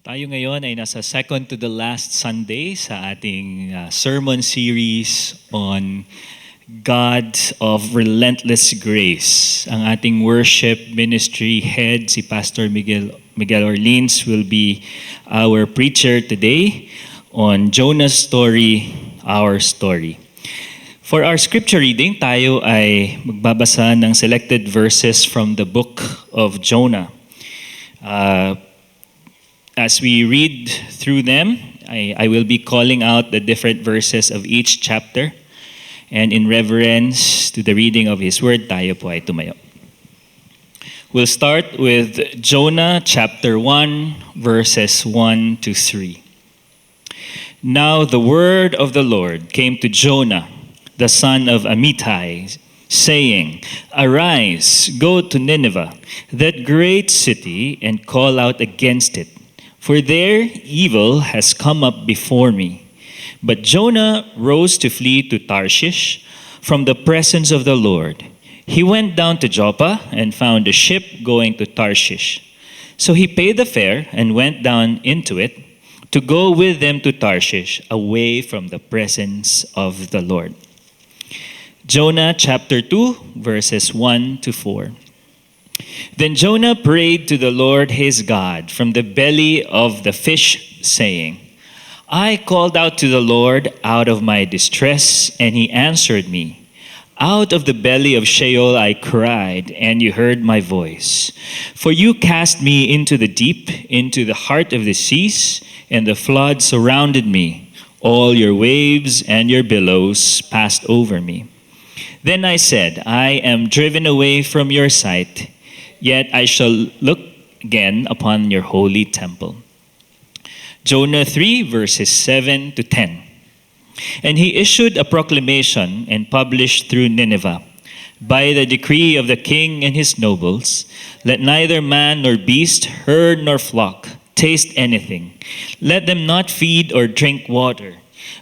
Tayo ngayon ay nasa second to the last Sunday sa ating sermon series on God of Relentless Grace. Ang ating worship ministry head, si Pastor Miguel Orleans, will be our preacher today on Jonah's story, our story. For our scripture reading, tayo ay magbabasa ng selected verses from the book of Jonah. As we read through them, I will be calling out the different verses of each chapter. And in reverence to the reading of His Word, tayo po ay tumayo. We'll start with Jonah chapter 1, verses 1 to 3. Now the word of the Lord came to Jonah, the son of Amittai, saying, Arise, go to Nineveh, that great city, and call out against it. For their evil has come up before me. But Jonah rose to flee to Tarshish from the presence of the Lord. He went down to Joppa and found a ship going to Tarshish. So he paid the fare and went down into it to go with them to Tarshish, away from the presence of the Lord. Jonah chapter 2, verses 1 to 4. Then Jonah prayed to the Lord his God from the belly of the fish, saying, I called out to the Lord out of my distress, and he answered me. Out of the belly of Sheol I cried, and you heard my voice. For you cast me into the deep, into the heart of the seas, and the flood surrounded me. All your waves and your billows passed over me. Then I said, I am driven away from your sight, yet I shall look again upon your holy temple. Jonah 3, verses 7 to 10. And he issued a proclamation and published through Nineveh, by the decree of the king and his nobles, let neither man nor beast, herd nor flock, taste anything. Let them not feed or drink water.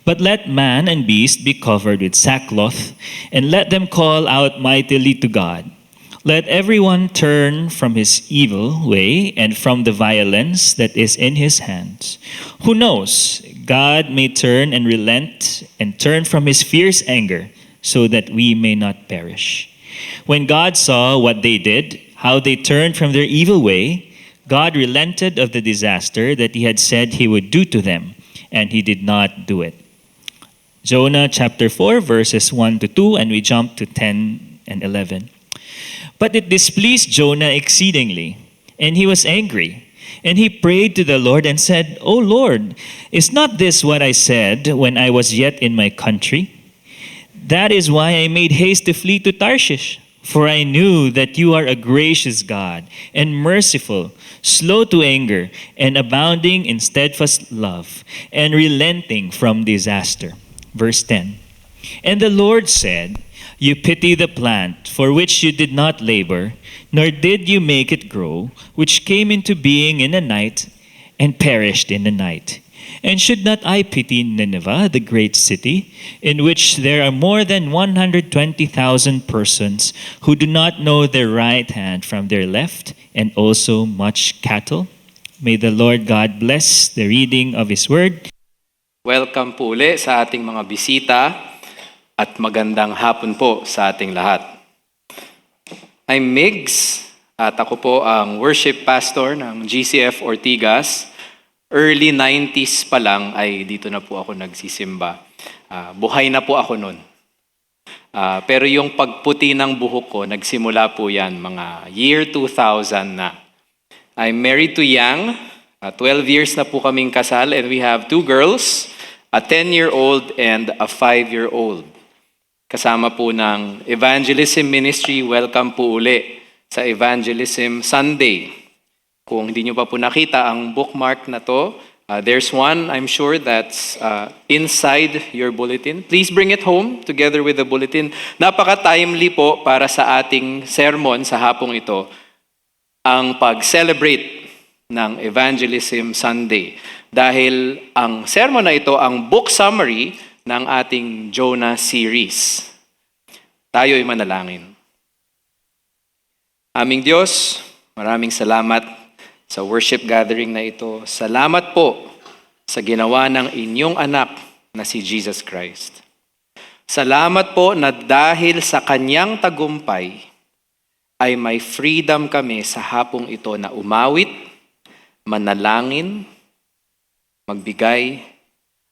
But let man and beast be covered with sackcloth, and let them call out mightily to God. Let everyone turn from his evil way and from the violence that is in his hands. Who knows? God may turn and relent and turn from his fierce anger, so that we may not perish. When God saw what they did, how they turned from their evil way, God relented of the disaster that he had said he would do to them, and he did not do it. Jonah chapter 4, verses 1 to 2, and we jump to 10 and 11. But it displeased Jonah exceedingly, and he was angry. And he prayed to the Lord and said, O Lord, is not this what I said when I was yet in my country? That is why I made haste to flee to Tarshish, for I knew that you are a gracious God and merciful, slow to anger, and abounding in steadfast love, and relenting from disaster. Verse 10. And the Lord said, You pity the plant for which you did not labor, nor did you make it grow, which came into being in the night and perished in the night. And should not I pity Nineveh, the great city, in which there are more than 120,000 persons who do not know their right hand from their left, and also much cattle? May the Lord God bless the reading of His Word. Welcome po uli sa ating mga bisita at magandang hapon po sa ating lahat. I'm Migs at ako po ang worship pastor ng GCF Ortigas. Early 90s pa lang ay dito na po ako nagsisimba. Buhay na po ako noon. Pero yung pagputi ng buhok ko, nagsimula po yan mga year 2000 na. I'm married to Yang. 12 years na po kaming kasal and we have 2 girls, a 10-year-old and a 5-year-old. Kasama po ng Evangelism Ministry, welcome po uli sa Evangelism Sunday. Kung hindi nyo pa po nakita ang bookmark na to, there's one, I'm sure, that's inside your bulletin. Please bring it home together with the bulletin. Napaka-timely po para sa ating sermon sa hapong ito, ang pag-celebrate ng Evangelism Sunday. Dahil ang sermon na ito, ang book summary ng ating Jonah series. Tayo'y manalangin. Aming Diyos, maraming salamat sa worship gathering na ito. Salamat po sa ginawa ng inyong anak na si Jesus Christ. Salamat po na dahil sa kanyang tagumpay ay may freedom kami sa hapong ito na umawit, manalangin, magbigay,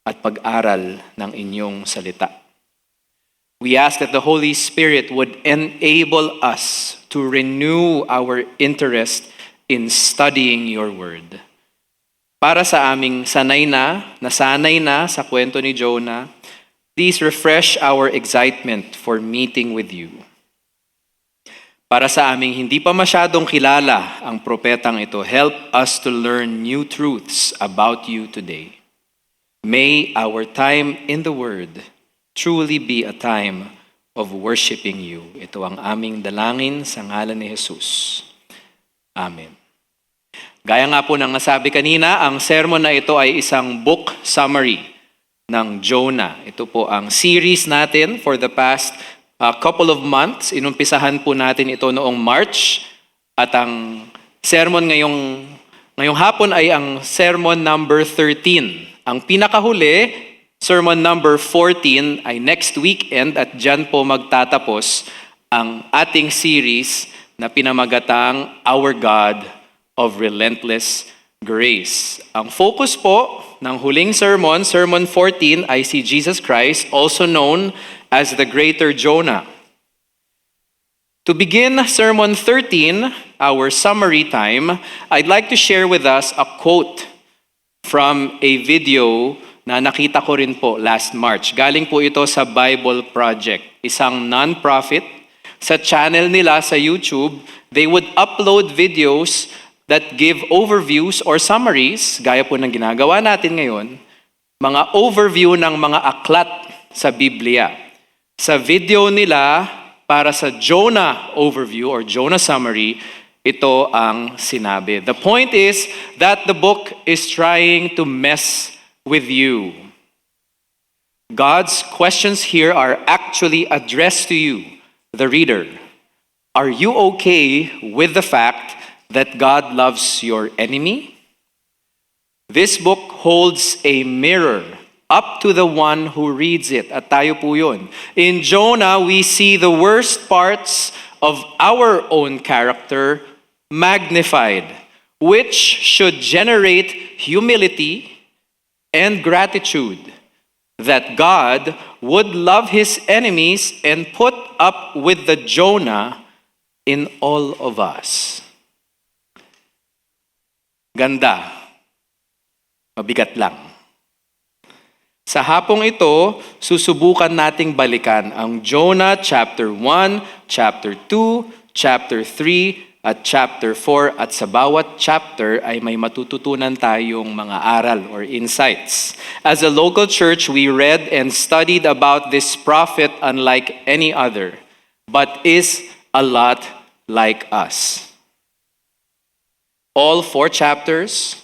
at pag-aral ng inyong salita. We ask that the Holy Spirit would enable us to renew our interest in studying your word. Para sa aming nasanay na sa kwento ni Jonah, please refresh our excitement for meeting with you. Para sa aming hindi pa masyadong kilala ang propetang ito, help us to learn new truths about you today. May our time in the Word truly be a time of worshiping you. Ito ang aming dalangin sa ngalan ni Jesus. Amen. Gaya nga po ng nasabi kanina, ang sermon na ito ay isang book summary ng Jonah. Ito po ang series natin for the past couple of months. Inumpisahan po natin ito noong March at ang sermon ngayong hapon ay ang sermon number 13. Ang pinakahuli, sermon number 14 ay next weekend at dyan po magtatapos ang ating series na pinamagatang Our God of Relentless Grace. Ang focus po ng huling sermon, Sermon 14, ay si Jesus Christ, also known as the Greater Jonah. To begin Sermon 13, our summary time, I'd like to share with us a quote from a video na nakita ko rin po last March. Galing po ito sa Bible Project, isang non-profit. Sa channel nila sa YouTube, they would upload videos that give overviews or summaries, gaya po ng ginagawa natin ngayon, mga overview ng mga aklat sa Biblia. Sa video nila, para sa Jonah overview or Jonah summary, ito ang sinabi. The point is that the book is trying to mess with you. God's questions here are actually addressed to you, the reader. Are you okay with the fact that God loves your enemy? This book holds a mirror up to the one who reads it. At tayo po yun. In Jonah, we see the worst parts of our own character magnified, which should generate humility and gratitude that God would love his enemies and put up with the Jonah in all of us. Ganda. Mabigat lang. Sa hapong ito, susubukan nating balikan ang Jonah chapter 1, chapter 2, chapter 3, at chapter 4. At sa bawat chapter ay may matututunan tayong mga aral or insights. As a local church, we read and studied about this prophet unlike any other, but is a lot like us. All 4 chapters,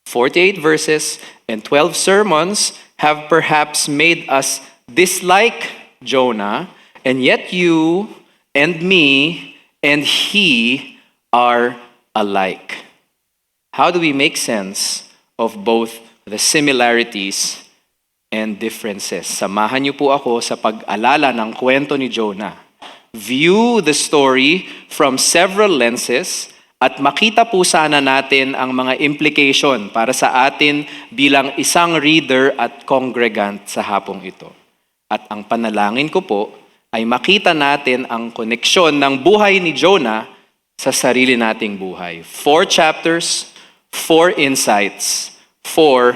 48 verses, and 12 sermons have perhaps made us dislike Jonah, and yet you and me and he are alike. How do we make sense of both the similarities and differences? Samahan niyo po ako sa pag-alala ng kwento ni Jonah. View the story from several lenses at makita po sana natin ang mga implication para sa atin bilang isang reader at congregant sa hapong ito. At ang panalangin ko po ay makita natin ang koneksyon ng buhay ni Jonah sa sarili nating buhay. 4 chapters, 4 insights, 4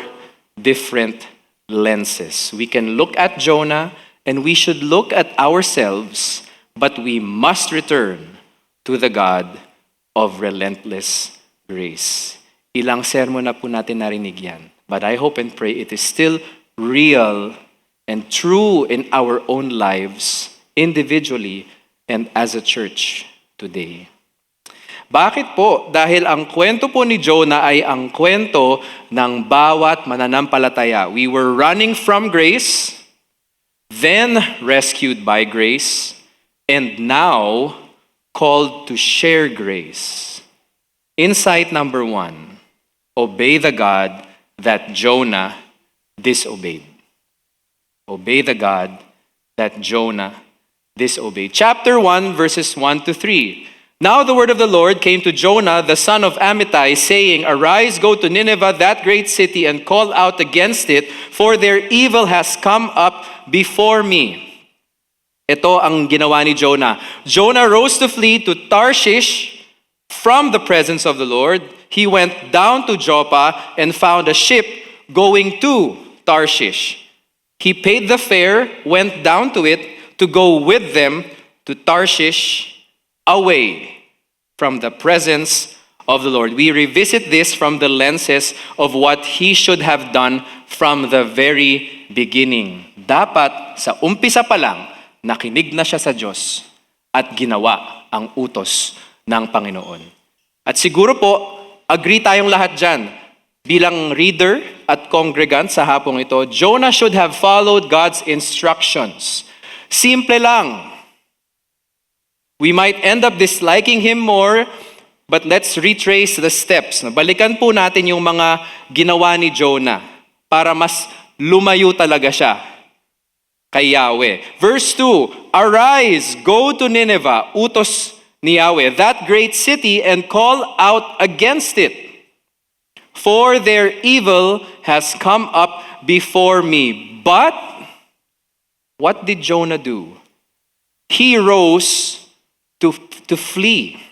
different lenses. We can look at Jonah and we should look at ourselves, but we must return to the God of relentless grace. Ilang sermon na po natin narinig yan. But I hope and pray it is still real and true in our own lives, individually and as a church today. Bakit po? Dahil ang kwento po ni Jonah ay ang kwento ng bawat mananampalataya. We were running from grace, then rescued by grace, and now called to share grace. Insight number 1. obey the God that Jonah disobeyed. Obey the God that Jonah disobeyed. Chapter 1, verses 1 to 3. Now the word of the Lord came to Jonah, the son of Amittai, saying, Arise, go to Nineveh, that great city, and call out against it, for their evil has come up before me. Ito ang ginawa ni Jonah. Jonah rose to flee to Tarshish from the presence of the Lord. He went down to Joppa and found a ship going to Tarshish. He paid the fare, went down to it to go with them to Tarshish, away from the presence of the Lord. We revisit this from the lenses of what he should have done from the very beginning. Dapat sa umpisa pa lang, nakinig na siya sa Diyos at ginawa ang utos ng Panginoon. At siguro po, agree tayong lahat dyan. Bilang reader at congregant sa hapong ito, Jonah should have followed God's instructions. Simple lang. We might end up disliking him more, but let's retrace the steps. Balikan po natin yung mga ginawa ni Jonah para mas lumayo talaga siya kay Yahweh. Verse 2, Arise, go to Nineveh, utos ni Yahweh, that great city, and call out against it. For their evil has come up before me. But what did Jonah do? He rose to flee.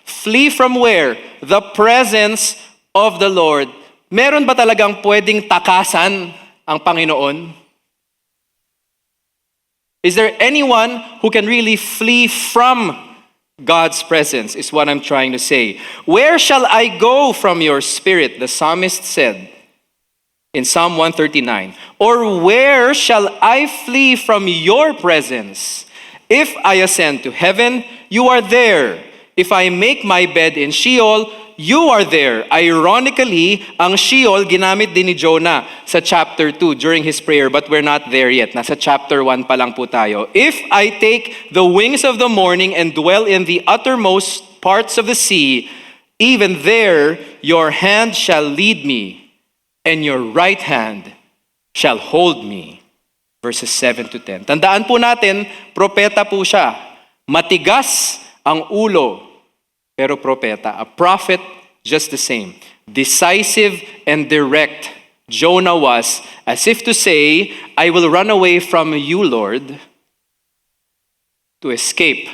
Flee from where? The presence of the Lord. Meron ba talagang pwedeng takasan ang Panginoon? Is there anyone who can really flee from God's presence, is what I'm trying to say. Where shall I go from your spirit? The psalmist said in Psalm 139. Or where shall I flee from your presence? If I ascend to heaven, you are there. If I make my bed in Sheol, you are there. Ironically, ang Sheol ginamit din ni Jonah sa chapter 2 during his prayer, but we're not there yet. Nasa chapter 1 pa lang po tayo. If I take the wings of the morning and dwell in the uttermost parts of the sea, even there your hand shall lead me, and your right hand shall hold me. Verses 7 to 10. Tandaan po natin, propeta po siya. Matigas ang ulo, pero propeta. A prophet, just the same. Decisive and direct. Jonah was, as if to say, I will run away from you, Lord, to escape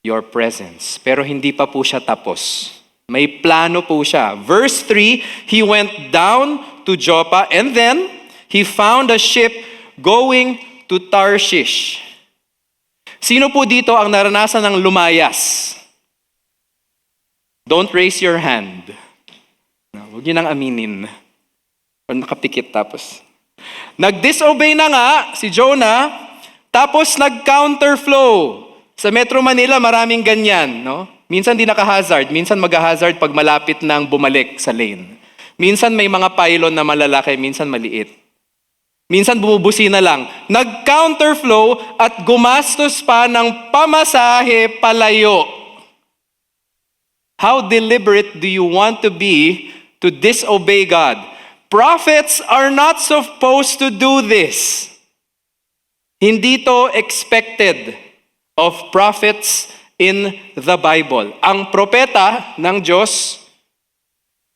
your presence. Pero hindi pa po siya tapos. May plano po siya. Verse 3, he went down to Joppa and then he found a ship going to Tarshish. Sino po dito ang naranasan ng lumayas? Don't raise your hand. Huwag niyo nang aminin. O nakapikit tapos. Nag-disobey na nga si Jonah, tapos nag-counterflow. Sa Metro Manila, maraming ganyan. No? Minsan di naka-hazard, minsan mag-hazard pag malapit nang bumalik sa lane. Minsan may mga pylon na malalaki, minsan maliit. Minsan bumubusi na lang. Nag-counterflow at gumastos pa ng pamasahe palayo. How deliberate do you want to be to disobey God? Prophets are not supposed to do this. Hindi to expected of prophets in the Bible. Ang propeta ng Diyos,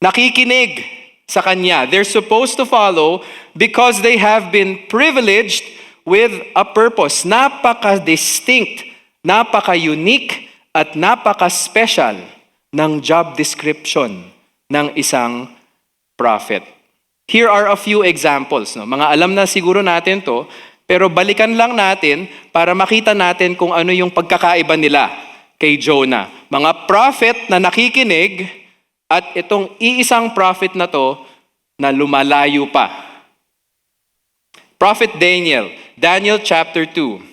nakikinig sa Kanya. They're supposed to follow because they have been privileged with a purpose. Napaka-distinct, napaka-unique, at napaka-special ng job description ng isang prophet. Here are a few examples. No? Mga alam na siguro natin to, pero balikan lang natin para makita natin kung ano yung pagkakaiba nila kay Jonah. Mga prophet na nakikinig at itong iisang prophet na to na lumalayo pa. Prophet Daniel, Daniel chapter 2.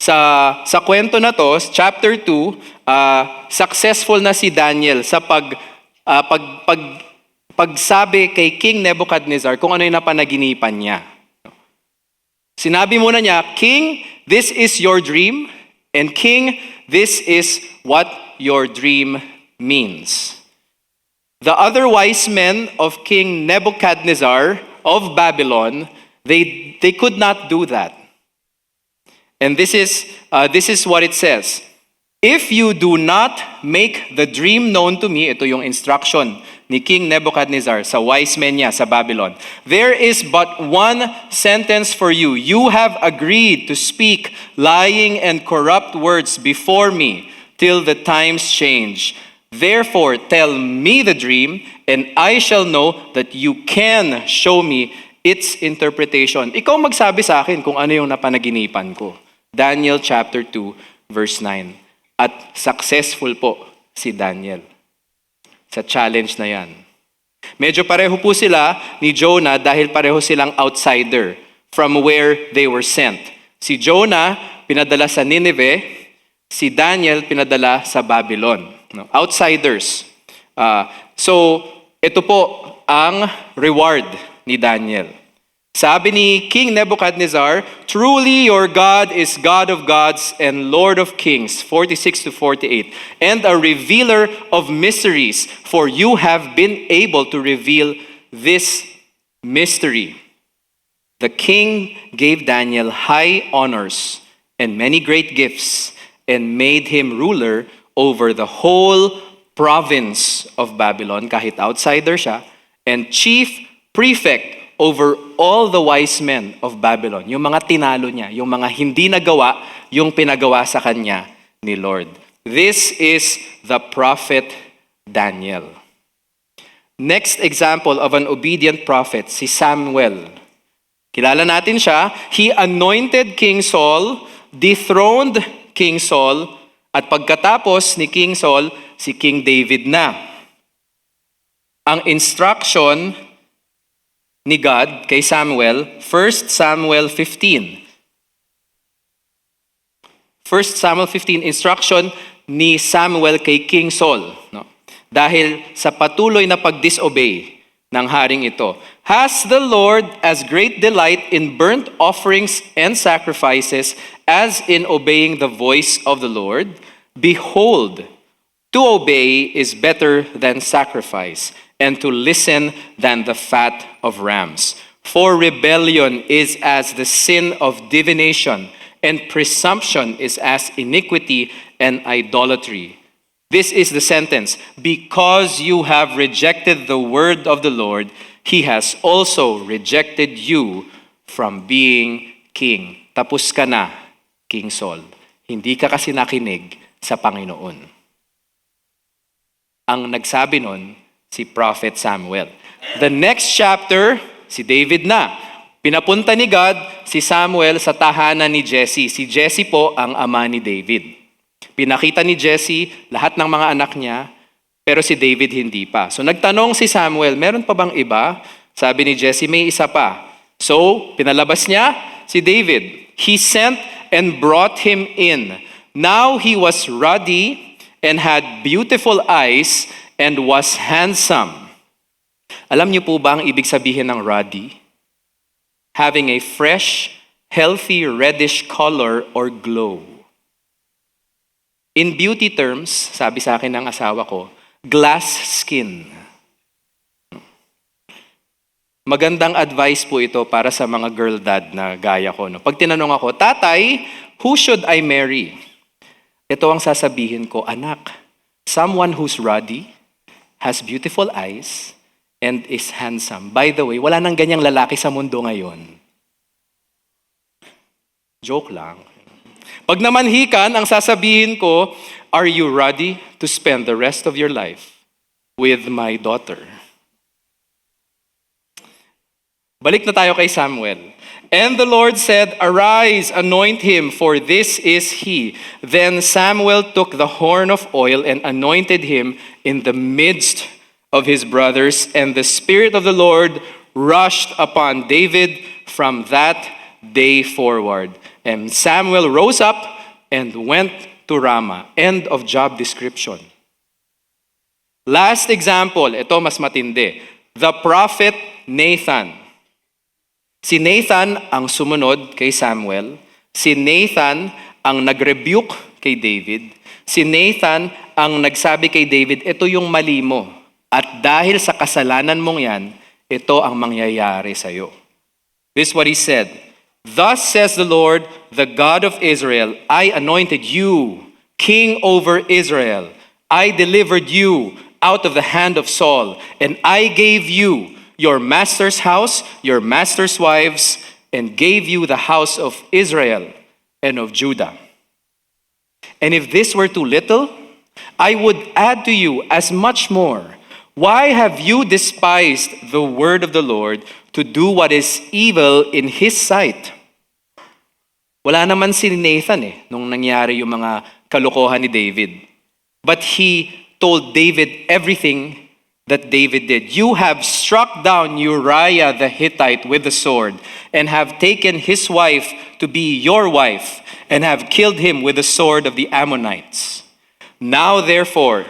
Sa kwento na to, chapter 2, successful na si Daniel sa pagsabi kay King Nebuchadnezzar kung ano yung napanaginipan niya. Sinabi muna niya, King, this is your dream, and King, this is what your dream means. The other wise men of King Nebuchadnezzar of Babylon, they could not do that. And this is what it says. If you do not make the dream known to me, ito yung instruction ni King Nebuchadnezzar sa wise men niya sa Babylon. There is but one sentence for you. You have agreed to speak lying and corrupt words before me till the times change. Therefore, tell me the dream, and I shall know that you can show me its interpretation. Ikaw magsabi sa akin kung ano yung napanaginipan ko. Daniel chapter 2, verse 9. At successful po si Daniel sa challenge na yan. Medyo pareho po sila ni Jonah dahil pareho silang outsider from where they were sent. Si Jonah pinadala sa Nineveh, si Daniel pinadala sa Babylon. No? Outsiders. So, ito po ang reward ni Daniel. Sabi ni King Nebuchadnezzar, truly your God is God of gods and Lord of kings, 46 to 48, and a revealer of mysteries, for you have been able to reveal this mystery. The king gave Daniel high honors and many great gifts and made him ruler over the whole province of Babylon, kahit outsider siya, and chief prefect over all the wise men of Babylon. Yung mga tinalo niya, yung mga hindi nagawa, yung pinagawa sa kanya ni Lord. This is the prophet Daniel. Next example of an obedient prophet, si Samuel. Kilala natin siya. He anointed King Saul, dethroned King Saul, at pagkatapos ni King Saul, si King David na. Ang instruction ni God kay Samuel, 1 Samuel 15. 1 Samuel 15, instruction ni Samuel kay King Saul. No? Dahil sa patuloy na pag-disobey ng haring ito. Has the Lord as great delight in burnt offerings and sacrifices as in obeying the voice of the Lord? Behold, to obey is better than sacrifice, and to listen than the fat of rams. For rebellion is as the sin of divination, and presumption is as iniquity and idolatry. This is the sentence. Because you have rejected the word of the Lord, he has also rejected you from being king. Tapos ka na, King Saul. Hindi ka kasi nakinig sa Panginoon. Ang nagsabi nun, si Prophet Samuel. The next chapter, si David na. Pinapunta ni God si Samuel sa tahanan ni Jesse. Si Jesse po ang ama ni David. Pinakita ni Jesse lahat ng mga anak niya, pero si David hindi pa. So nagtanong si Samuel, meron pa bang iba? Sabi ni Jesse, may isa pa. So pinalabas niya si David. He sent and brought him in. Now he was ruddy and had beautiful eyes and was handsome. Alam niyo po ba ang ibig sabihin ng ruddy? Having a fresh, healthy, reddish color or glow. In beauty terms, sabi sa akin ng asawa ko, glass skin. Magandang advice po ito para sa mga girl dad na gaya ko. No? Pag tinanong ako, Tatay, who should I marry? Ito ang sasabihin ko, anak, someone who's ruddy, has beautiful eyes, and is handsome. By the way, wala nang ganyang lalaki sa mundo ngayon. Joke lang. Pag namanhikan, ang sasabihin ko, are you ready to spend the rest of your life with my daughter? Balik na tayo kay Samuel. And the Lord said, arise, anoint him, for this is he. Then Samuel took the horn of oil and anointed him in the midst of his brothers, and the Spirit of the Lord rushed upon David from that day forward. And Samuel rose up and went to Ramah. End of job description. Last example, ito mas matindi. The prophet Nathan. Si Nathan ang sumunod kay Samuel. Si Nathan ang nag-rebuke kay David. Si Nathan ang nagsabi kay David, ito yung mali mo. At dahil sa kasalanan mong yan, ito ang mangyayari sa iyo. This is what he said. Thus says the Lord, the God of Israel, I anointed you king over Israel. I delivered you out of the hand of Saul, and I gave you your master's house, your master's wives, and gave you the house of Israel and of Judah. And if this were too little, I would add to you as much more. Why have you despised the word of the Lord to do what is evil in his sight? Wala naman si Nathan nung nangyari yung mga kalokohan ni David. But he told David everything that David did. You have struck down Uriah the Hittite with the sword, and have taken his wife to be your wife, and have killed him with the sword of the Ammonites. Now therefore,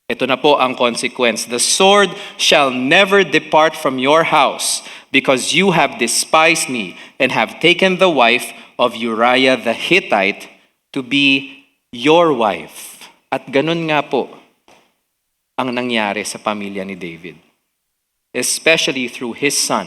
ito na po ang consequence. The sword shall never depart from your house, because you have despised me and have taken the wife of Uriah the Hittite to be your wife. At ganun nga po ang nangyari sa pamilya ni David, especially through his son,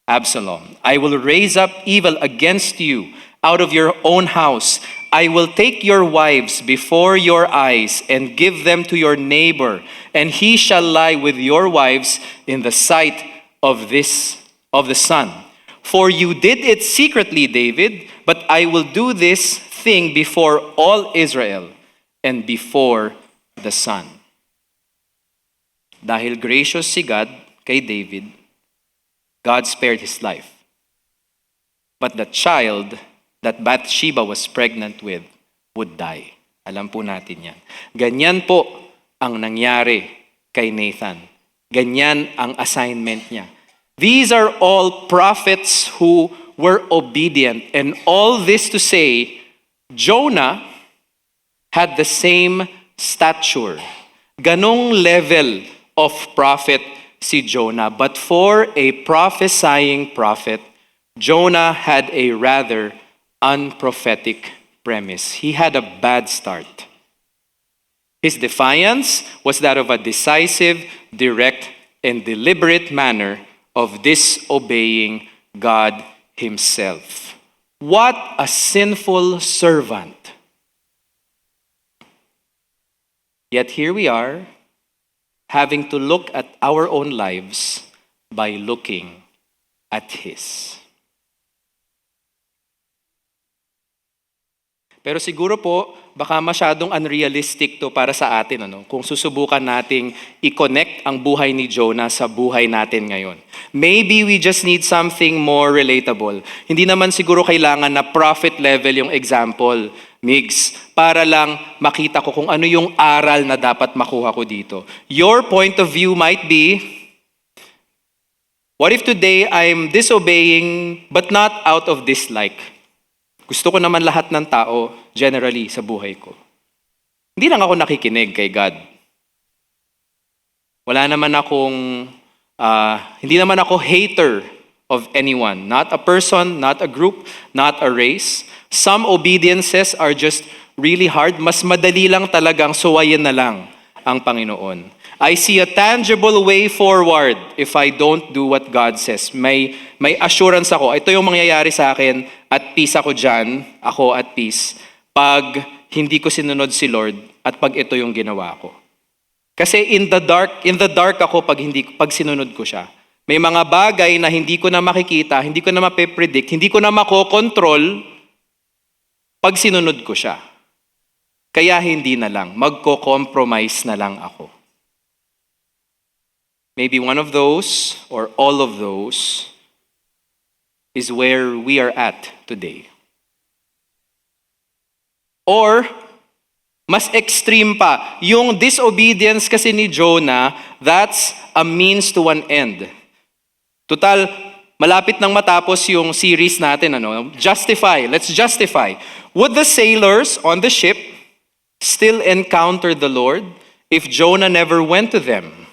Absalom. I will raise up evil against you out of your own house. I will take your wives before your eyes and give them to your neighbor, and he shall lie with your wives in the sight of the sun. For you did it secretly, David, but I will do this thing before all Israel and before the sun. Dahil gracious si God kay David, God spared his life. But the child that Bathsheba was pregnant with would die. Alam po natin yan. Ganyan po ang nangyari kay Nathan. Ganyan ang assignment niya. These are all prophets who were obedient. And all this to say, Jonah had the same stature. Ganong level of prophet si Jonah. But for a prophesying prophet, Jonah had a rather unprophetic premise. He had a bad start. His defiance was that of a decisive, direct, and deliberate manner of disobeying God himself. What a sinful servant. Yet here we are, having to look at our own lives by looking at his. Pero siguro po, baka masyadong unrealistic to para sa atin, kung susubukan nating i-connect ang buhay ni Jonah sa buhay natin ngayon. Maybe we just need something more relatable. Hindi naman siguro kailangan na prophet level yung example, Migs, para lang makita ko kung ano yung aral na dapat makuha ko dito. Your point of view might be, what if today I'm disobeying but not out of dislike? Gusto ko naman lahat ng tao, generally, sa buhay ko. Hindi lang ako nakikinig kay God. Hindi naman ako hater of anyone. Not a person, not a group, not a race. Some obediences are just really hard. Mas madali lang talagang suwayin na lang ang Panginoon. I see a tangible way forward if I don't do what God says. May assurance ako. Ito yung mangyayari sa akin at peace ako dyan. Ako at peace. Pag hindi ko sinunod si Lord at pag ito yung ginawa ko. Kasi in the dark ako pag sinunod ko siya. May mga bagay na hindi ko na makikita, hindi ko na mape-predict, hindi ko na makokontrol pag sinunod ko siya. Kaya hindi na lang. Magko-compromise na lang ako. Maybe one of those or all of those is where we are at today. Or, mas extreme pa, yung disobedience kasi ni Jonah, that's a means to an end. Total, malapit nang matapos yung series natin, Justify, let's justify. Would the sailors on the ship still encounter the Lord if Jonah never went to them?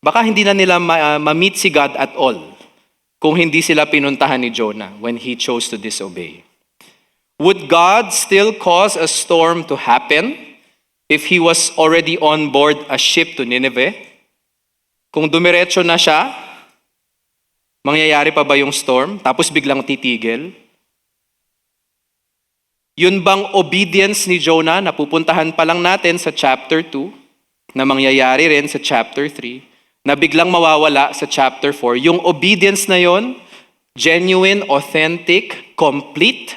Baka hindi na nila ma-meet si God at all kung hindi sila pinuntahan ni Jonah when he chose to disobey. Would God still cause a storm to happen if he was already on board a ship to Nineveh? Kung dumiretso na siya, mangyayari pa ba yung storm? Tapos biglang titigil? Yun bang obedience ni Jonah na pupuntahan pa lang natin sa chapter 2, na mangyayari rin sa chapter 3, na biglang mawawala sa chapter 4? Yung obedience na yon, genuine, authentic, complete?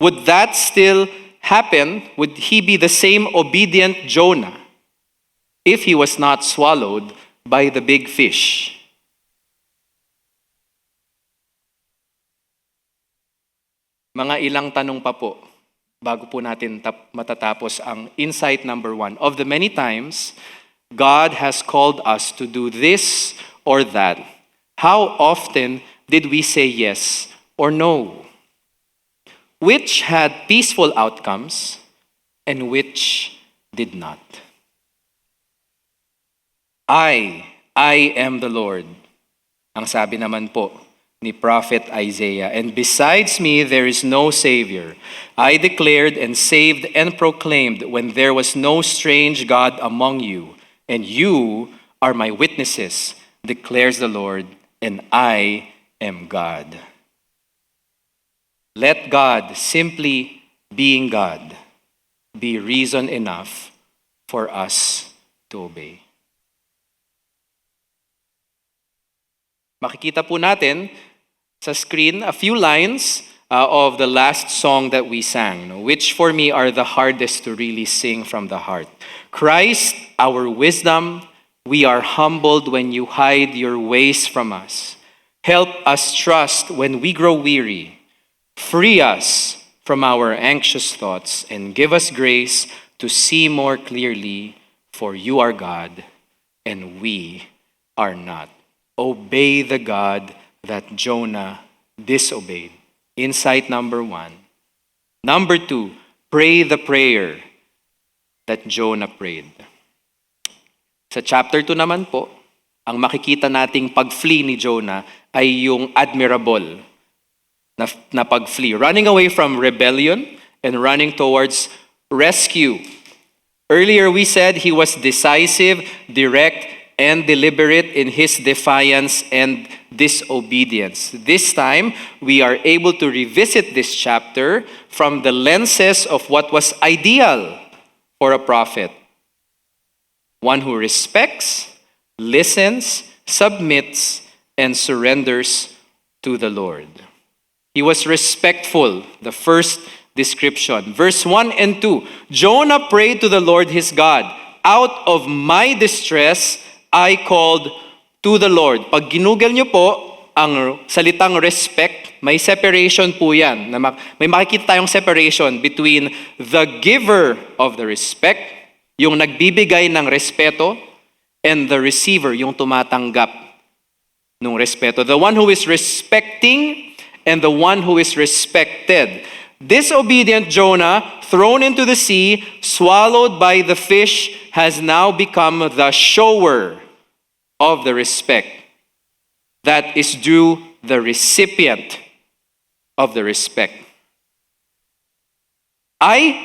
Would that still happen? Would he be the same obedient Jonah if he was not swallowed by the big fish? Mga ilang tanong pa po bago po natin matatapos ang insight number 1. Of the many times God has called us to do this or that, how often did we say yes or no? Which had peaceful outcomes and which did not? I am the Lord. Ang sabi naman po ni Prophet Isaiah, and besides me there is no Savior. I declared and saved and proclaimed when there was no strange God among you, and you are my witnesses, declares the Lord, and I am God. Let God, simply being God, be reason enough for us to obey. Makikita po natin sa screen a few lines of the last song that we sang, which for me are the hardest to really sing from the heart. Christ, our wisdom, we are humbled when you hide your ways from us. Help us trust when we grow weary. Free us from our anxious thoughts and give us grace to see more clearly, for you are God and we are not. Obey the God that Jonah disobeyed. Insight number 1. Number 2, pray the prayer that Jonah prayed. Sa chapter 2 naman po, ang makikita nating pag-flee ni Jonah ay yung admirable na pag-flee. Running away from rebellion and running towards rescue. Earlier we said he was decisive, direct, and deliberate in his defiance and disobedience. This time, we are able to revisit this chapter from the lenses of what was ideal for a prophet. One who respects, listens, submits, and surrenders to the Lord. He was respectful, the first description. Verse 1 and 2, Jonah prayed to the Lord his God, out of my distress, I called to the Lord. Pag ginugol nyo po ang salitang respect, may separation po yan. May makikita tayong separation between the giver of the respect, yung nagbibigay ng respeto, and the receiver, yung tumatanggap ng respeto. The one who is respecting and the one who is respected. Disobedient Jonah, thrown into the sea, swallowed by the fish, has now become the shower of the respect that is due the recipient of the respect.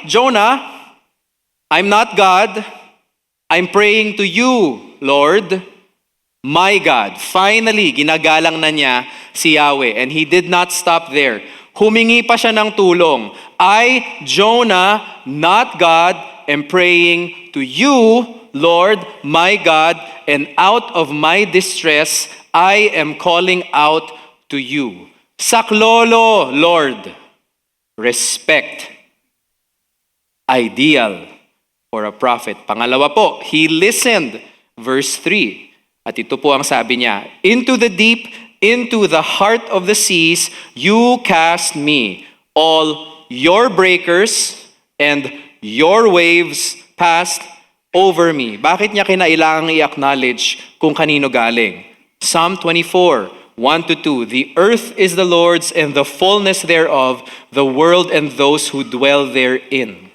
Jonah, I'm not God. I'm praying to you, Lord, my God. Finally, ginagalang na niya si Yahweh, and he did not stop there. Humingi pa siya ng tulong. Jonah, not God, am praying to you, Lord, my God, and out of my distress, I am calling out to you. Saklolo, Lord, respect. Ideal for a prophet. Pangalawa po, he listened. Verse 3. At ito po ang sabi niya, into the deep, into the heart of the seas, you cast me. All your breakers and your waves passed over me. Bakit niya kinailangang i-acknowledge kung kanino galing? Psalm 24, 1-2, the earth is the Lord's and the fullness thereof, the world and those who dwell therein.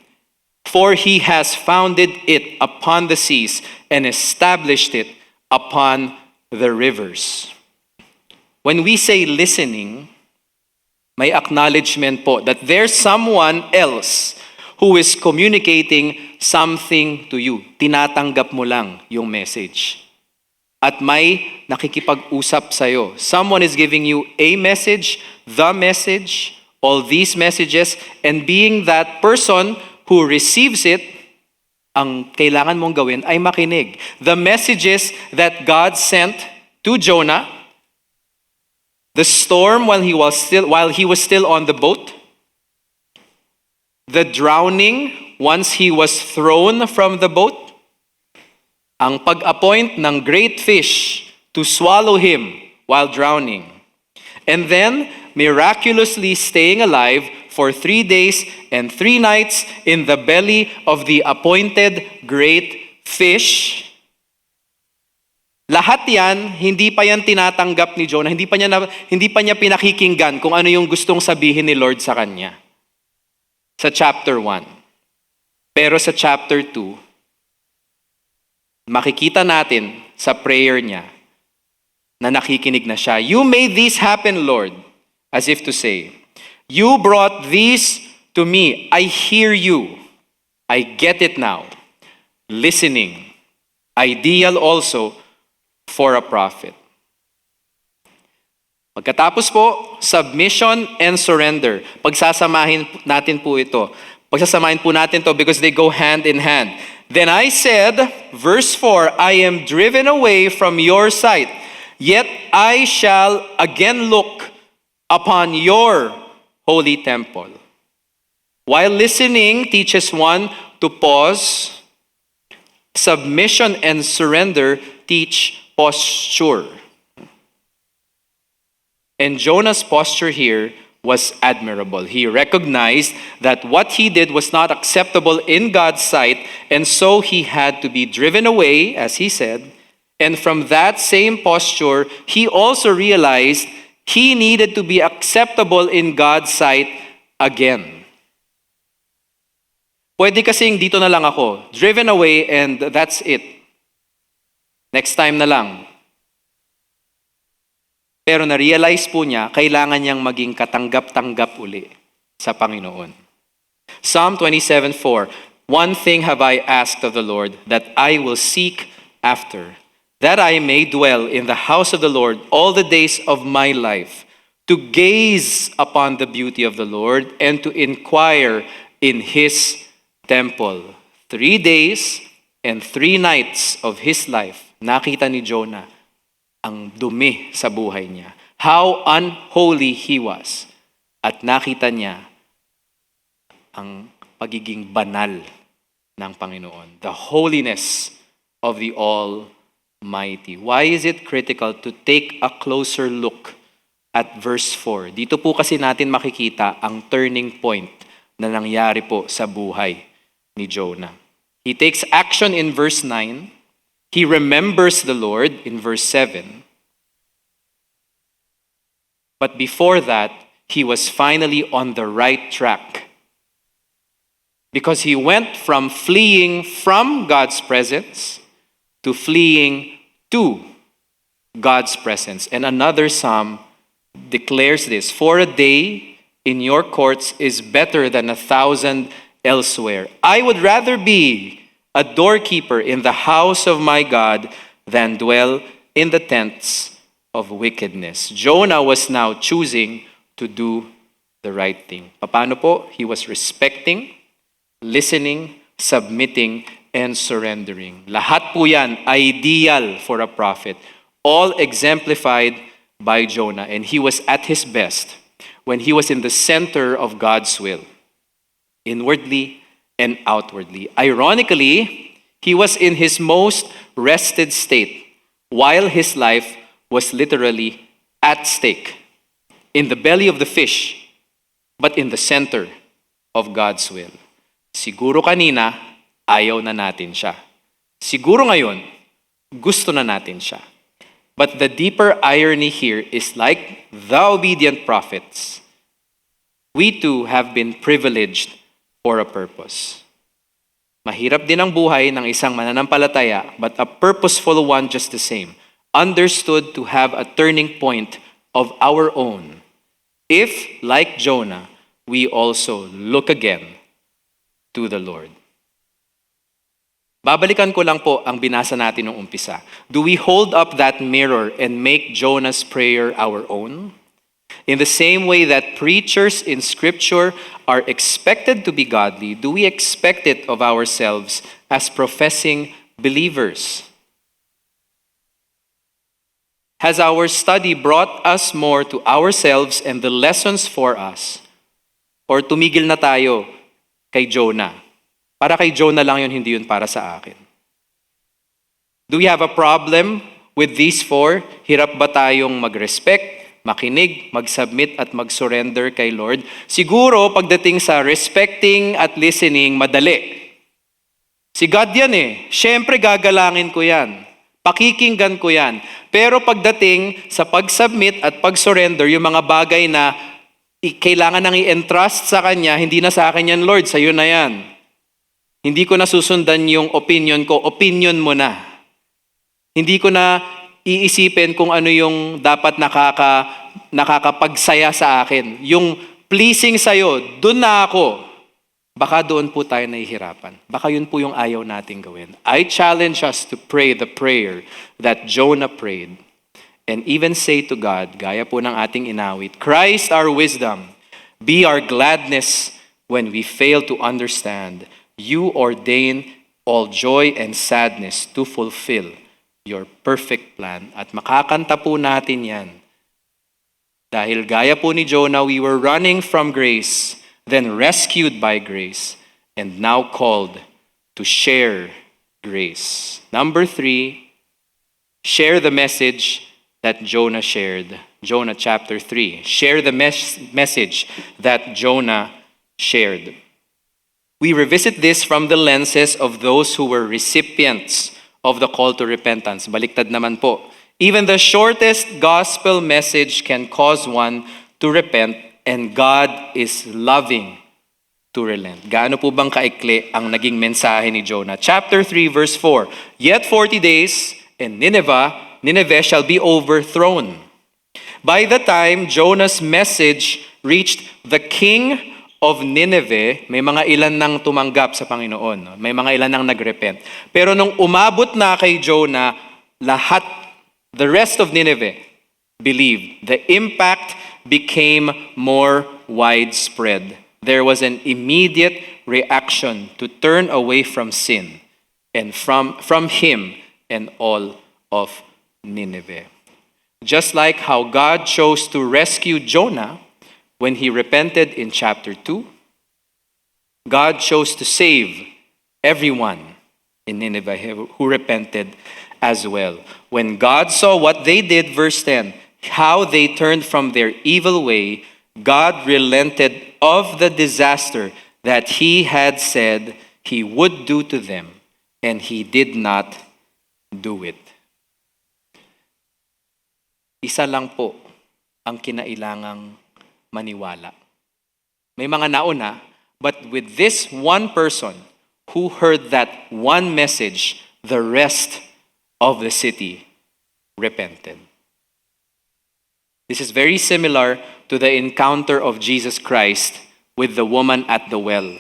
For he has founded it upon the seas and established it upon the rivers. When we say listening, may acknowledgement po that there's someone else who is communicating something to you. Tinatanggap mo lang yung message. at may nakikipag-usap sa'yo. Someone is giving you a message, the message, all these messages, and being that person who receives it, ang kailangan mong gawin ay makinig. The messages that God sent to Jonah, the storm while he was still on the boat, the drowning once he was thrown from the boat, ang pag-appoint ng great fish to swallow him while drowning, and then miraculously staying alive for 3 days and 3 nights in the belly of the appointed great fish. Lahat yan, hindi pa yan tinatanggap ni Jonah, hindi pa niya pinakikinggan kung ano yung gustong sabihin ni Lord sa kanya. Sa chapter 1. Pero sa chapter 2, makikita natin sa prayer niya na nakikinig na siya. You made this happen, Lord, as if to say, you brought these to me. I hear you. I get it now. Listening. Ideal also for a prophet. Pagkatapos po, submission and surrender. Pagsasamahin natin po ito. Pagsasamahin po natin to because they go hand in hand. Then I said, verse 4, I am driven away from your sight, yet I shall again look upon your holy temple. While listening teaches one to pause, submission and surrender teach posture. And Jonah's posture here was admirable. He recognized that what he did was not acceptable in God's sight, and so he had to be driven away, as he said. And from that same posture, he also realized he needed to be acceptable in God's sight again. Pwede kasing dito na lang ako, driven away and that's it. Next time na lang. Pero na-realize po niya, kailangan niyang maging katanggap-tanggap uli sa Panginoon. Psalm 27:4, one thing have I asked of the Lord, that I will seek after, that I may dwell in the house of the Lord all the days of my life, to gaze upon the beauty of the Lord and to inquire in His temple. 3 days and 3 nights of his life, nakita ni Jonah ang dumi sa buhay niya. How unholy he was. At nakita niya ang pagiging banal ng Panginoon. The holiness of the Almighty. Why is it critical to take a closer look at verse 4? Dito po kasi natin makikita ang turning point na nangyari po sa buhay ni Jonah. He takes action in verse 9. He remembers the Lord in verse 7. But before that, he was finally on the right track. Because he went from fleeing from God's presence to fleeing to God's presence. And another psalm declares this, for a day in your courts is better than 1,000 elsewhere. I would rather be a doorkeeper in the house of my God than dwell in the tents of wickedness. Jonah was now choosing to do the right thing. Paano po? He was respecting, listening, submitting, and surrendering. Lahat po yan ideal for a prophet. All exemplified by Jonah. And he was at his best when he was in the center of God's will, inwardly and outwardly. Ironically, he was in his most rested state while his life was literally at stake, in the belly of the fish, but in the center of God's will. Siguro kanina, ayaw na natin siya. Siguro ngayon, gusto na natin siya. But the deeper irony here is like the obedient prophets, we too have been privileged for a purpose. Mahirap din ang buhay ng isang mananampalataya, but a purposeful one just the same. Understood to have a turning point of our own. If, like Jonah, we also look again to the Lord. Babalikan ko lang po ang binasa natin nung umpisa. Do we hold up that mirror and make Jonah's prayer our own? In the same way that preachers in Scripture are expected to be godly, do we expect it of ourselves as professing believers? Has our study brought us more to ourselves and the lessons for us? Or tumigil na tayo kay Jonah? Para kay Jonah lang yun, hindi yun para sa akin. Do we have a problem with these four? Hirap ba tayong mag-respect, makinig, mag-submit at mag-surrender kay Lord? Siguro pagdating sa respecting at listening, madali. Si God yan eh. Siyempre gagalangin ko yan. Pakikinggan ko yan. Pero pagdating sa pag-submit at pag-surrender, yung mga bagay na kailangan nang i-entrust sa Kanya, hindi na sa akin yan, Lord, sa'yo na yan. Hindi ko na susundan yung opinion ko, opinion mo na. Hindi ko na iisipin kung ano yung dapat nakakapagsaya sa akin. Yung pleasing sa'yo, doon na ako. Baka doon po tayo nahihirapan. Baka yun po yung ayaw nating gawin. I challenge us to pray the prayer that Jonah prayed. And even say to God, gaya po ng ating inawit, Christ our wisdom, be our gladness when we fail to understand. You ordain all joy and sadness to fulfill your perfect plan. At makakanta po natin yan. Dahil gaya po ni Jonah, we were running from grace, then rescued by grace, and now called to share grace. Number 3, share the message that Jonah shared. Jonah chapter 3. Share the message that Jonah shared. We revisit this from the lenses of those who were recipients of the call to repentance. Baliktad naman po. Even the shortest gospel message can cause one to repent, and God is loving to relent. Gaano po bang kaikli ang naging mensahe ni Jonah? Chapter 3, verse 4. Yet 40 days, and Nineveh shall be overthrown. By the time Jonah's message reached the king of Nineveh, may mga ilan nang tumanggap sa Panginoon. May mga ilan nang nagrepent. Pero nung umabot na kay Jonah, the rest of Nineveh believed. The impact became more widespread. There was an immediate reaction to turn away from sin and from him and all of Nineveh. Just like how God chose to rescue Jonah when he repented in chapter 2, God chose to save everyone in Nineveh who repented as well. When God saw what they did, verse 10, how they turned from their evil way, God relented of the disaster that he had said he would do to them, and he did not do it. Isa lang po ang kinailangang maniwala. May mga nauna, but with this one person who heard that one message, the rest of the city repented. This is very similar to the encounter of Jesus Christ with the woman at the well.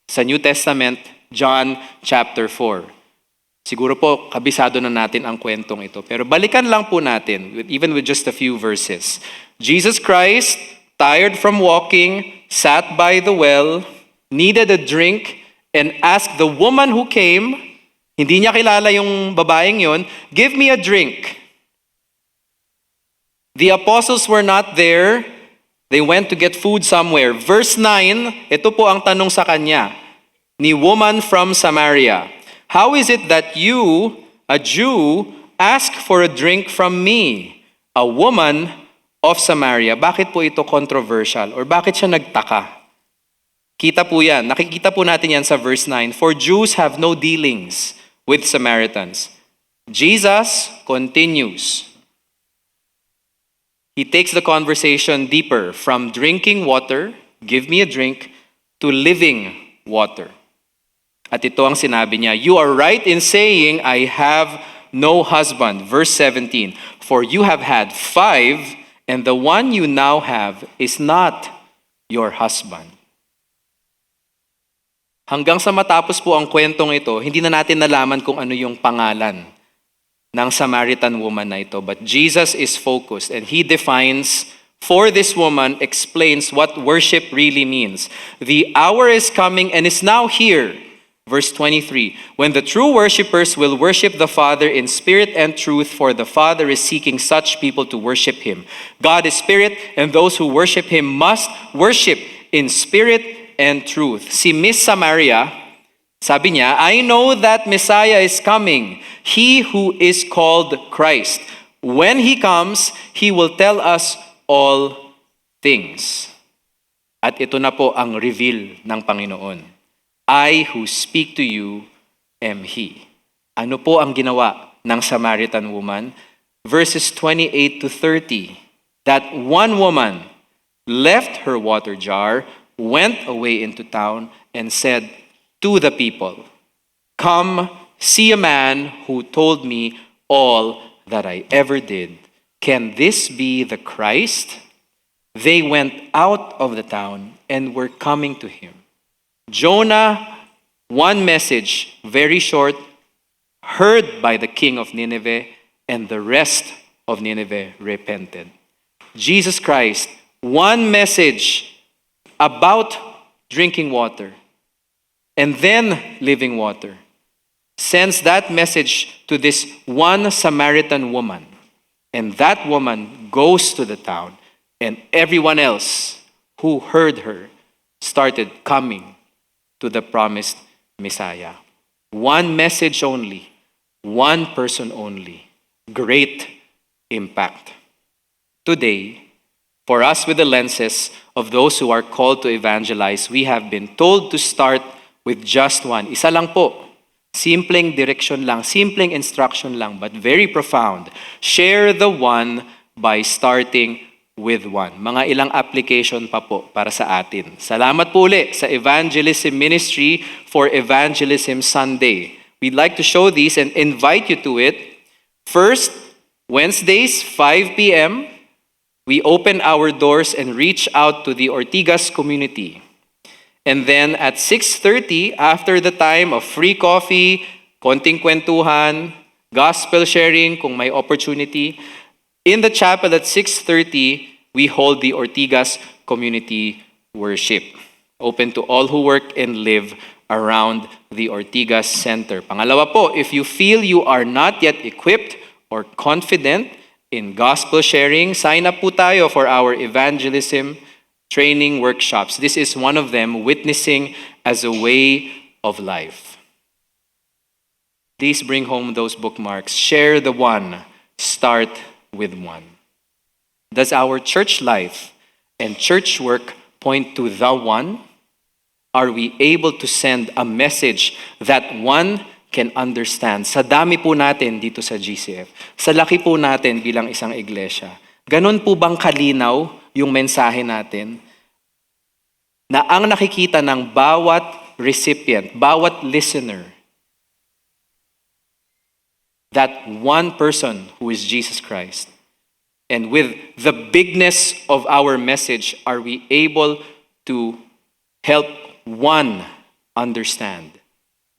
Sa New Testament, John chapter 4. Siguro po, kabisado na natin ang kwentong ito. Pero balikan lang po natin, even with just a few verses. Jesus Christ, tired from walking, sat by the well, needed a drink, and asked the woman who came, hindi niya kilala yung babaeng yon, give me a drink. The apostles were not there. They went to get food somewhere. Verse 9, ito po ang tanong sa kanya, ni woman from Samaria. How is it that you, a Jew, ask for a drink from me, a woman of Samaria? Bakit po ito controversial? Or bakit siya nagtaka? Kita po yan. Nakikita po natin yan sa verse 9. For Jews have no dealings with Samaritans. Jesus continues. He takes the conversation deeper from drinking water, give me a drink, to living water. At ito ang sinabi niya, you are right in saying, I have no husband. Verse 17, for you have had 5, and the one you now have is not your husband. Hanggang sa matapos po ang kwentong ito, hindi na natin nalaman kung ano yung pangalan ng Samaritan woman na ito. But Jesus is focused and he defines for this woman, explains what worship really means. The hour is coming and is now here. Verse 23, when the true worshipers will worship the Father in spirit and truth, for the Father is seeking such people to worship him. God is spirit, and those who worship him must worship in spirit and truth. Si Miss Samaria, sabi niya, I know that Messiah is coming, he who is called Christ. When he comes, he will tell us all things. At ito na po ang reveal ng Panginoon. I who speak to you am he. Ano po ang ginawa ng Samaritan woman? Verses 28 to 30. That one woman left her water jar, went away into town, and said to the people, come see a man who told me all that I ever did. Can this be the Christ? They went out of the town and were coming to him. Jonah, one message, very short, heard by the king of Nineveh, and the rest of Nineveh repented. Jesus Christ, one message about drinking water and then living water, sends that message to this one Samaritan woman. And that woman goes to the town, and everyone else who heard her started coming to the promised Messiah. One message only, one person only, great impact. Today, for us with the lenses of those who are called to evangelize, we have been told to start with just one. Isa lang po. Simpleng direction lang, simpleng instruction lang, but very profound. Share the one by starting with one. Mga ilang application pa po para sa atin. Salamat po uli sa Evangelism Ministry for Evangelism Sunday. We'd like to show these and invite you to it. First, Wednesdays, 5 p.m., we open our doors and reach out to the Ortigas community. And then at 6:30, after the time of free coffee, konting kwentuhan, gospel sharing kung may opportunity, in the chapel at 6:30, we hold the Ortigas Community Worship, open to all who work and live around the Ortigas Center. Pangalawa po, if you feel you are not yet equipped or confident in gospel sharing, sign up po tayo for our evangelism training workshops. This is one of them, witnessing as a way of life. Please bring home those bookmarks. Share the one. Start with one. Does our church life and church work point to the one? Are we able to send a message that one can understand? Sa dami po natin dito sa GCF, sa laki po natin bilang isang iglesia, ganun po bang kalinaw yung mensahe natin na ang nakikita ng bawat recipient, bawat listener, that one person who is Jesus Christ? And with the bigness of our message, are we able to help one understand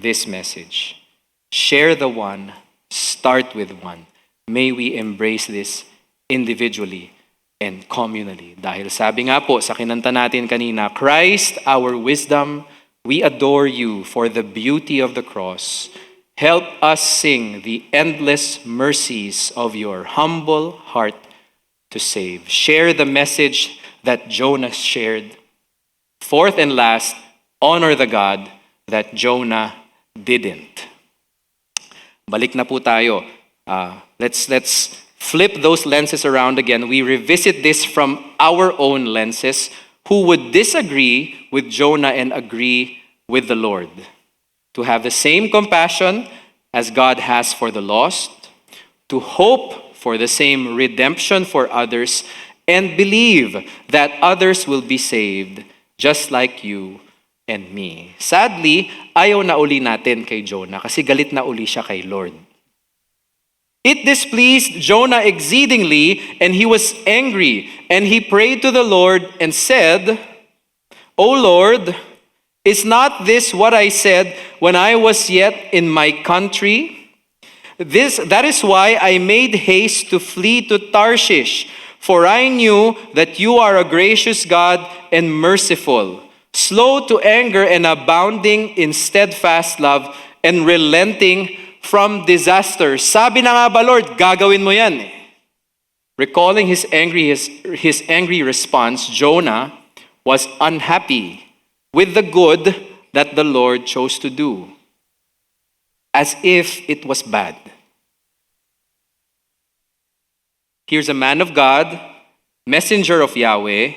this message? Share the one, start with one. May we embrace this individually and communally. Dahil sabi nga po sa kinanta natin kanina, Christ, our wisdom, we adore you for the beauty of the cross. Help us sing the endless mercies of your humble heart to save. Share the message that Jonah shared. Fourth and last, honor the God that Jonah didn't. Balik na po tayo. Let's flip those lenses around again. We revisit this from our own lenses. Who would disagree with Jonah and agree with the Lord? To have the same compassion as God has for the lost, to hope for the same redemption for others, and believe that others will be saved just like you and me. Sadly, ayaw na uli natin kay Jonah kasi galit na uli siya kay Lord. It displeased Jonah exceedingly, and he was angry, and he prayed to the Lord and said, O Lord, Is not this what I said when I was yet in my country? That is why I made haste to flee to Tarshish, for I knew that you are a gracious God and merciful, slow to anger and abounding in steadfast love, and relenting from disaster. Sabi na nga ba, Lord, gagawin mo yan. Recalling his angry response, Jonah was unhappy with the good that the Lord chose to do, as if it was bad. Here's a man of God, messenger of Yahweh,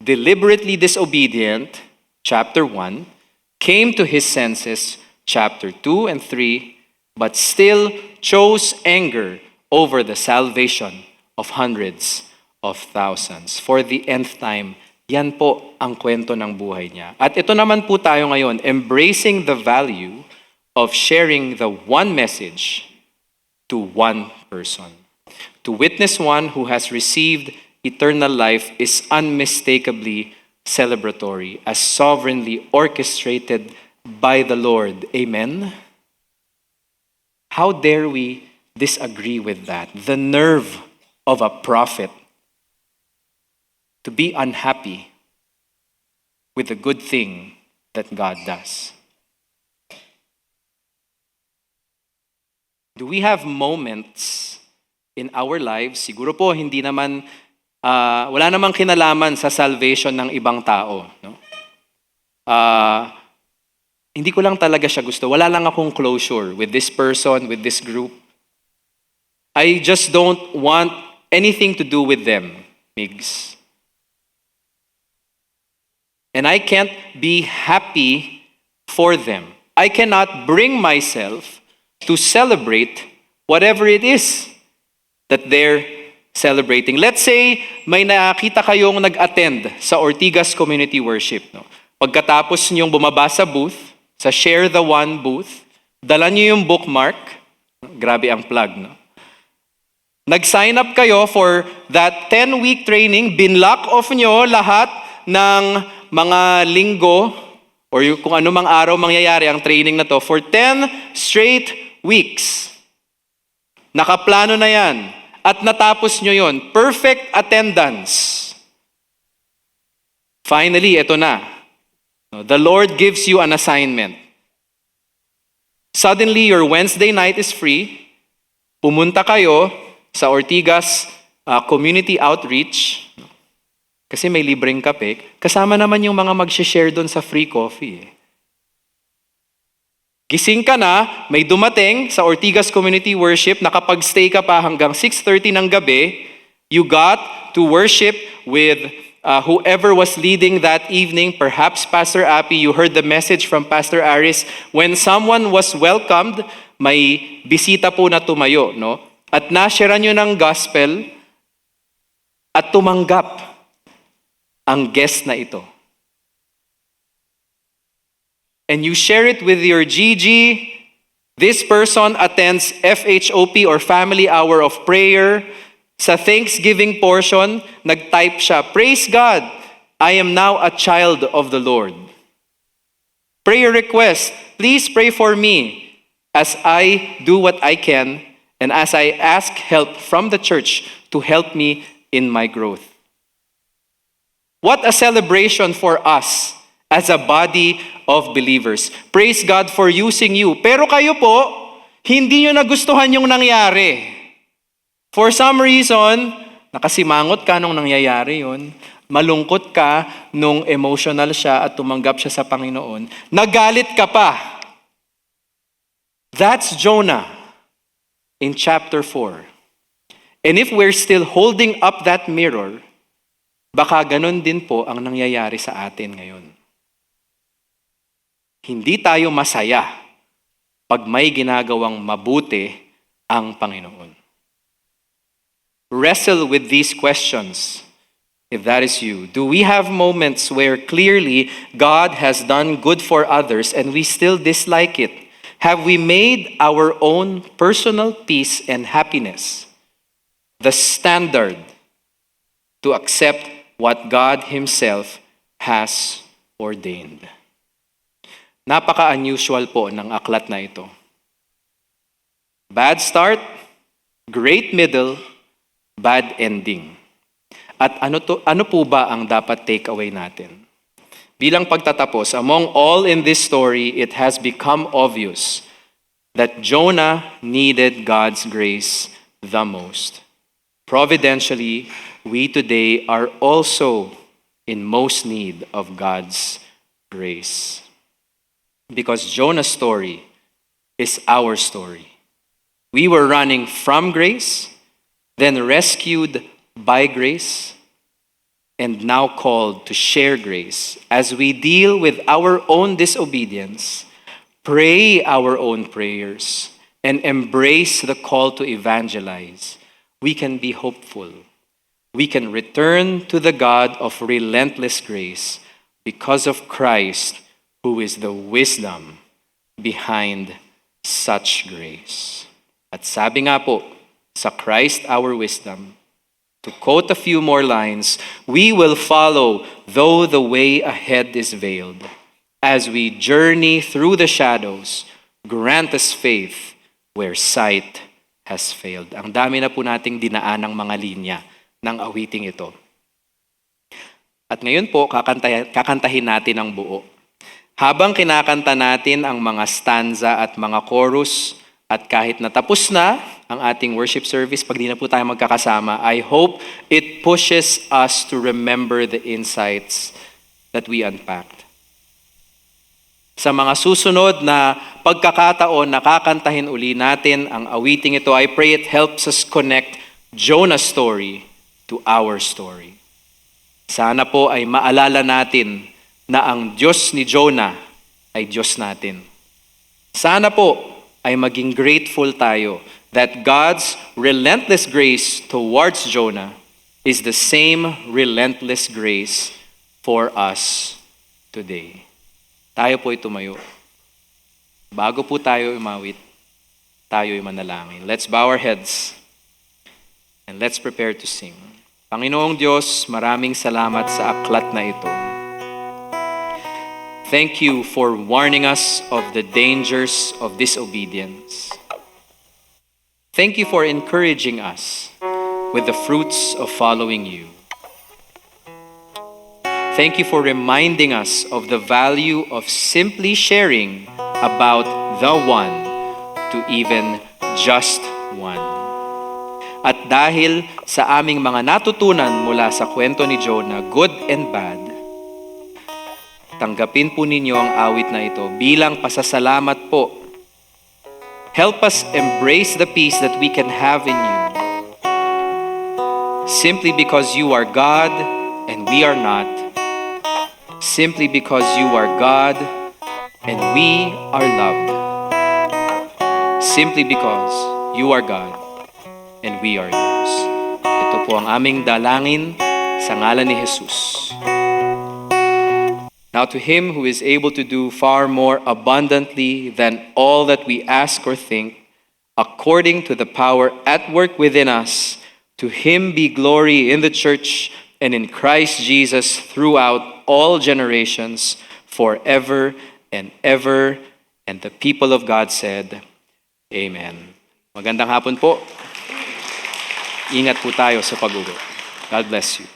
deliberately disobedient, chapter 1, came to his senses, chapter 2 and 3, but still chose anger over the salvation of hundreds of thousands. For the nth time, yan po ang kwento ng buhay niya. At ito naman po tayo ngayon, embracing the value of sharing the one message to one person. To witness one who has received eternal life is unmistakably celebratory, as sovereignly orchestrated by the Lord. Amen? How dare we disagree with that? The nerve of a prophet to be unhappy with the good thing that God does. Do we have moments in our lives, siguro po hindi naman, wala namang kinalaman sa salvation ng ibang tao. No? Hindi ko lang talaga siya gusto. Wala lang akong closure with this person, with this group. I just don't want anything to do with them, Migs. And I can't be happy for them. I cannot bring myself to celebrate whatever it is that they're celebrating. Let's say may nakita kayong nag-attend sa Ortigas Community Worship. No? Pagkatapos niyong bumaba sa booth, sa Share the One booth, dala niyo yung bookmark. Grabe ang plug, no? Nag-sign up kayo for that 10-week training, binlock off nyo lahat ng mga linggo or kung ano mang araw mangyayari ang training na to for 10 straight weeks. Nakaplano na yan. At natapos nyo yon. Perfect attendance. Finally, ito na. The Lord gives you an assignment. Suddenly, your Wednesday night is free. Pumunta kayo sa Ortigas Community Outreach. Kasi may libreng kape. Kasama naman yung mga mag-share doon sa free coffee. Gising ka na, may dumating sa Ortigas Community Worship, nakapag-stay ka pa hanggang 6:30 ng gabi, you got to worship with whoever was leading that evening, perhaps Pastor Appy, you heard the message from Pastor Aris. When someone was welcomed, may bisita po na tumayo, no? At na-share nyo ng gospel at tumanggap ang guest na ito. And you share it with your GG. This person attends FHOP or Family Hour of Prayer. Sa Thanksgiving portion, nag-type siya, "Praise God, I am now a child of the Lord." Prayer request, "Please pray for me as I do what I can and as I ask help from the church to help me in my growth." What a celebration for us as a body of believers. Praise God for using you. Pero kayo po, hindi nyo nagustuhan yung nangyari. For some reason, nakasimangot ka nung nangyayari yun. Malungkot ka nung emotional siya at tumanggap siya sa Panginoon. Nagalit ka pa. That's Jonah in chapter 4. And if we're still holding up that mirror, baka ganun din po ang nangyayari sa atin ngayon. Hindi tayo masaya pag may ginagawang mabuti ang Panginoon. Wrestle with these questions if that is you. Do we have moments where clearly God has done good for others and we still dislike it? Have we made our own personal peace and happiness the standard to accept what God Himself has ordained? Napaka-unusual po ng aklat na ito. Bad start, great middle, bad ending. At ano po ba ang dapat take away natin? Bilang pagtatapos, among all in this story, it has become obvious that Jonah needed God's grace the most. Providentially, we today are also in most need of God's grace. Because Jonah's story is our story. We were running from grace, then rescued by grace, and now called to share grace as we deal with our own disobedience, pray our own prayers, and embrace the call to evangelize. We can be hopeful. We can return to the God of relentless grace because of Christ, who is the wisdom behind such grace. At sabi nga po, sa Christ our wisdom, to quote a few more lines, we will follow though the way ahead is veiled. As we journey through the shadows, grant us faith where sight has failed. Ang dami na po nating dinaanang mga linya ng awiting ito. At ngayon po, kakantahin natin ang buo. Habang kinakanta natin ang mga stanza at mga chorus, at kahit natapos na ang ating worship service, pag di na po tayo magkakasama, I hope it pushes us to remember the insights that we unpacked. Sa mga susunod na pagkakataon na kakantahin uli natin ang awiting ito, I pray it helps us connect Jonah's story to our story. Sana po ay maalala natin na ang Diyos ni Jonah ay Diyos natin. Sana po ay maging grateful tayo that God's relentless grace towards Jonah is the same relentless grace for us today. Tayo po'y tumayo. Bago po tayo umawit, tayo'y manalangin. Let's bow our heads and let's prepare to sing. Panginoong Diyos, maraming salamat sa aklat na ito. Thank you for warning us of the dangers of disobedience. Thank you for encouraging us with the fruits of following you. Thank you for reminding us of the value of simply sharing about the one to even just one. At dahil sa aming mga natutunan mula sa kwento ni Jonah, good and bad, tanggapin po ninyo ang awit na ito bilang pasasalamat po. Help us embrace the peace that we can have in you. Simply because you are God and we are not. Simply because you are God and we are loved. Simply because you are God and we are yours. Ito po ang aming dalangin sa ngalan ni Jesus. Now to him who is able to do far more abundantly than all that we ask or think, according to the power at work within us, to him be glory in the church and in Christ Jesus throughout all generations, forever and ever. And the people of God said, Amen. Magandang hapon po. Ingat po tayo sa pag-uwi. God bless you.